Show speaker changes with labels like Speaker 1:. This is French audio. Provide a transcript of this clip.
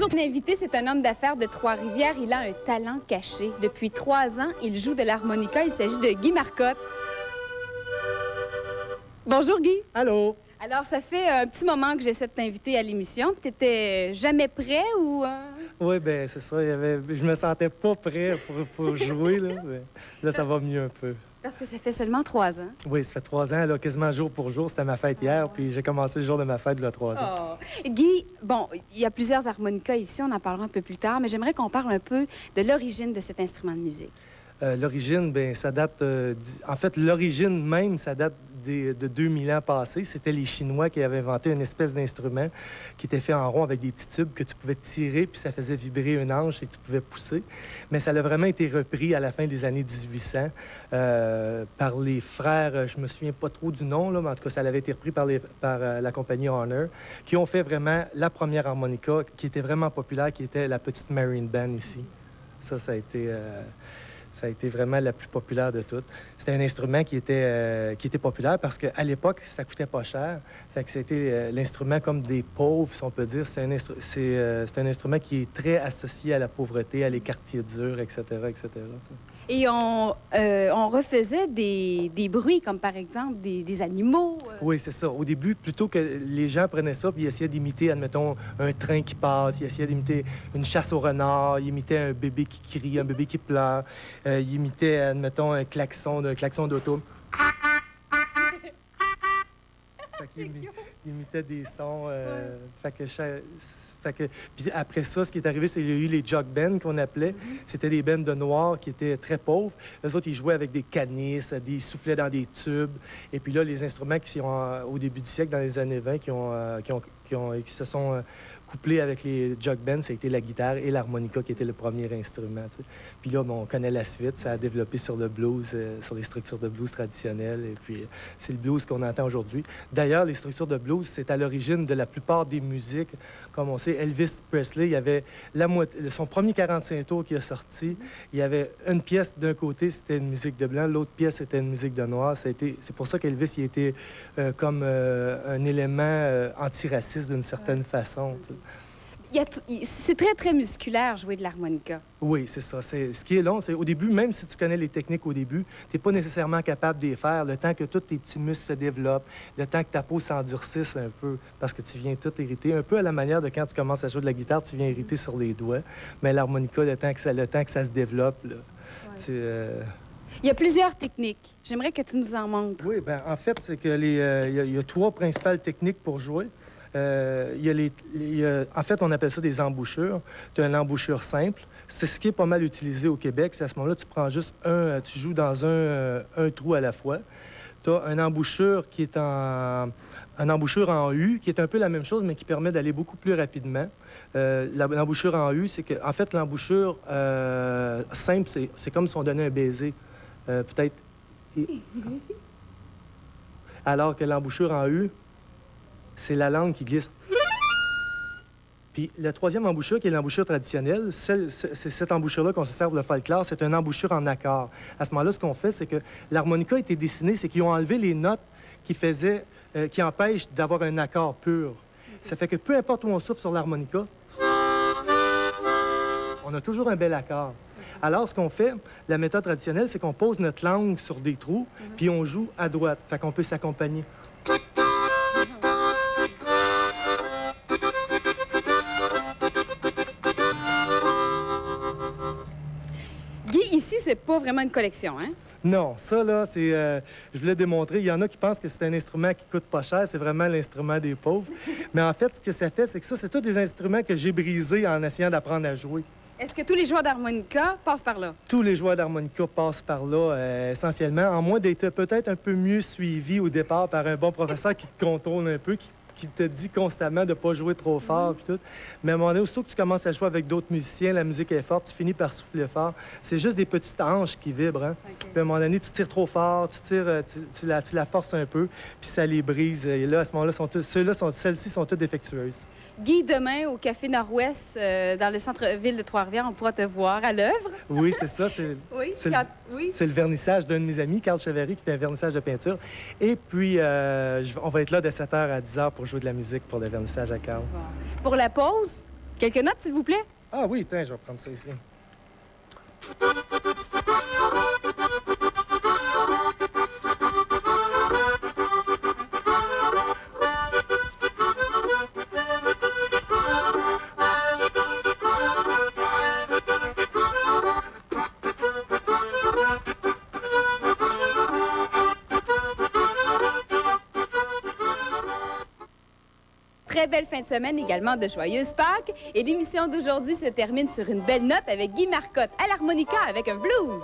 Speaker 1: Bonjour, mon invité, c'est un homme d'affaires de Trois-Rivières. Il a un talent caché. Depuis 3 ans, il joue de l'harmonica. Il s'agit de Guy Marcotte. Bonjour, Guy.
Speaker 2: Allô?
Speaker 1: Alors, ça fait un petit moment que j'essaie de t'inviter à l'émission. Tu n'étais jamais prêt ou...
Speaker 2: Oui, bien, c'est ça. Je me sentais pas prêt pour jouer, là. Mais là, ça va mieux un peu.
Speaker 1: Parce que ça fait seulement 3 ans.
Speaker 2: Oui, ça fait 3 ans, là, quasiment jour pour jour. C'était ma fête hier, puis j'ai commencé le jour de ma fête, là, 3 ans.
Speaker 1: Oh. Guy, bon, il y a plusieurs harmonicas ici. On en parlera un peu plus tard, mais j'aimerais qu'on parle un peu de l'origine de cet instrument de musique.
Speaker 2: L'origine, bien, ça date... En fait, l'origine même, ça date de 2000 ans passés. C'était les Chinois qui avaient inventé une espèce d'instrument qui était fait en rond avec des petits tubes que tu pouvais tirer, puis ça faisait vibrer une hanche et tu pouvais pousser. Mais ça a vraiment été repris à la fin des années 1800 par les frères, je me souviens pas trop du nom, là, mais en tout cas, ça avait été repris par la compagnie Honor, qui ont fait vraiment la première harmonica qui était vraiment populaire, qui était la petite Marine Band ici. Ça a été... Ça a été vraiment la plus populaire de toutes. C'était un instrument qui était populaire parce qu'à l'époque, ça coûtait pas cher. Fait que c'était l'instrument comme des pauvres, si on peut dire. C'est un instrument qui est très associé à la pauvreté, à les quartiers durs, etc., etc.
Speaker 1: Et on refaisait des bruits, comme par exemple des animaux.
Speaker 2: Oui, c'est ça. Au début, plutôt que les gens prenaient ça puis ils essayaient d'imiter, admettons, un train qui passe, ils essayaient d'imiter une chasse au renard, ils imitaient un bébé qui crie, un bébé qui pleure, ils imitaient, admettons, un klaxon d'auto. Ils imitaient des sons. Puis après ça, ce qui est arrivé, c'est qu'il y a eu les jug bands qu'on appelait. C'était des bands de noirs qui étaient très pauvres. Eux autres, ils jouaient avec des canisses, ils soufflaient dans des tubes. Et puis là, les instruments qui sont au début du siècle, dans les années 20, qui se sont couplés avec les jug bands, ça a été la guitare et l'harmonica qui était le premier instrument. T'sais. Puis là, on connaît la suite. Ça a développé sur le blues, sur les structures de blues traditionnelles. Et puis, c'est le blues qu'on entend aujourd'hui. D'ailleurs, les structures de blues, c'est à l'origine de la plupart des musiques. Comme on sait, Elvis Presley, il y avait son premier 45 tours qui a sorti. Il y avait une pièce d'un côté, c'était une musique de blanc. L'autre pièce, c'était une musique de noir. C'est pour ça qu'Elvis, il était comme un élément antiraciste d'une certaine façon.
Speaker 1: C'est très, très musculaire, jouer de l'harmonica.
Speaker 2: Oui, c'est ça. Ce qui est long, c'est au début, même si tu connais les techniques au début, tu n'es pas nécessairement capable de les faire. Le temps que tous tes petits muscles se développent, le temps que ta peau s'endurcisse un peu, parce que tu viens tout irriter. Un peu à la manière de quand tu commences à jouer de la guitare, tu viens irriter sur les doigts. Mais l'harmonica, le temps que ça se développe, là,
Speaker 1: ouais. Il y a plusieurs techniques. J'aimerais que tu nous en montres.
Speaker 2: Oui, bien, en fait, c'est que il y a 3 principales techniques pour jouer. En fait, on appelle ça des embouchures. Tu as une embouchure simple. C'est ce qui est pas mal utilisé au Québec. C'est à ce moment-là, tu prends juste tu joues dans un trou à la fois. Tu as une embouchure qui est une embouchure en U, qui est un peu la même chose, mais qui permet d'aller beaucoup plus rapidement. L'embouchure en U, c'est que, en fait, l'embouchure simple, c'est comme si on donnait un baiser. Peut-être. Alors que l'embouchure en U, c'est la langue qui glisse. Puis la 3e embouchure, qui est l'embouchure traditionnelle, c'est cette embouchure-là qu'on se sert pour le folklore, c'est une embouchure en accord. À ce moment-là, ce qu'on fait, c'est que l'harmonica a été dessinée, c'est qu'ils ont enlevé les notes qui empêchent d'avoir un accord pur. Ça fait que peu importe où on souffle sur l'harmonica, on a toujours un bel accord. Alors, ce qu'on fait, la méthode traditionnelle, c'est qu'on pose notre langue sur des trous, puis on joue à droite. Fait qu'on peut s'accompagner.
Speaker 1: Guy, ici, c'est pas vraiment une collection, hein?
Speaker 2: Non, ça, là, je voulais démontrer. Il y en a qui pensent que c'est un instrument qui coûte pas cher. C'est vraiment l'instrument des pauvres. Mais en fait, ce que ça fait, c'est que ça, c'est tous des instruments que j'ai brisés en essayant d'apprendre à jouer.
Speaker 1: Est-ce que tous les joueurs d'harmonica passent par là?
Speaker 2: Tous les joueurs d'harmonica passent par là, essentiellement, en moins d'être peut-être un peu mieux suivis au départ par un bon professeur qui te contrôle un peu, qui te dit constamment de ne pas jouer trop fort, puis tout. Mais à un moment donné, aussitôt que tu commences à jouer avec d'autres musiciens, la musique est forte, tu finis par souffler fort. C'est juste des petites hanches qui vibrent, hein? Okay. Puis à un moment donné, tu tires trop fort, tu la forces un peu, puis ça les brise. Et là, à ce moment-là, celles-ci sont toutes défectueuses.
Speaker 1: Guy, demain, au Café Nord-Ouest, dans le centre-ville de Trois-Rivières, on pourra te voir à l'œuvre.
Speaker 2: Oui, c'est ça. C'est le vernissage d'un de mes amis, Carl Chevary, qui fait un vernissage de peinture. Et puis, on va être là de 7h à 10h pour jouer de la musique pour le vernissage à Carl.
Speaker 1: Bon. Pour la pause, Quelques notes, s'il vous plaît?
Speaker 2: Ah oui, tiens, je vais prendre ça ici.
Speaker 1: Très belle fin de semaine, également de joyeuses Pâques. Et l'émission d'aujourd'hui se termine sur une belle note avec Guy Marcotte à l'harmonica avec un blues.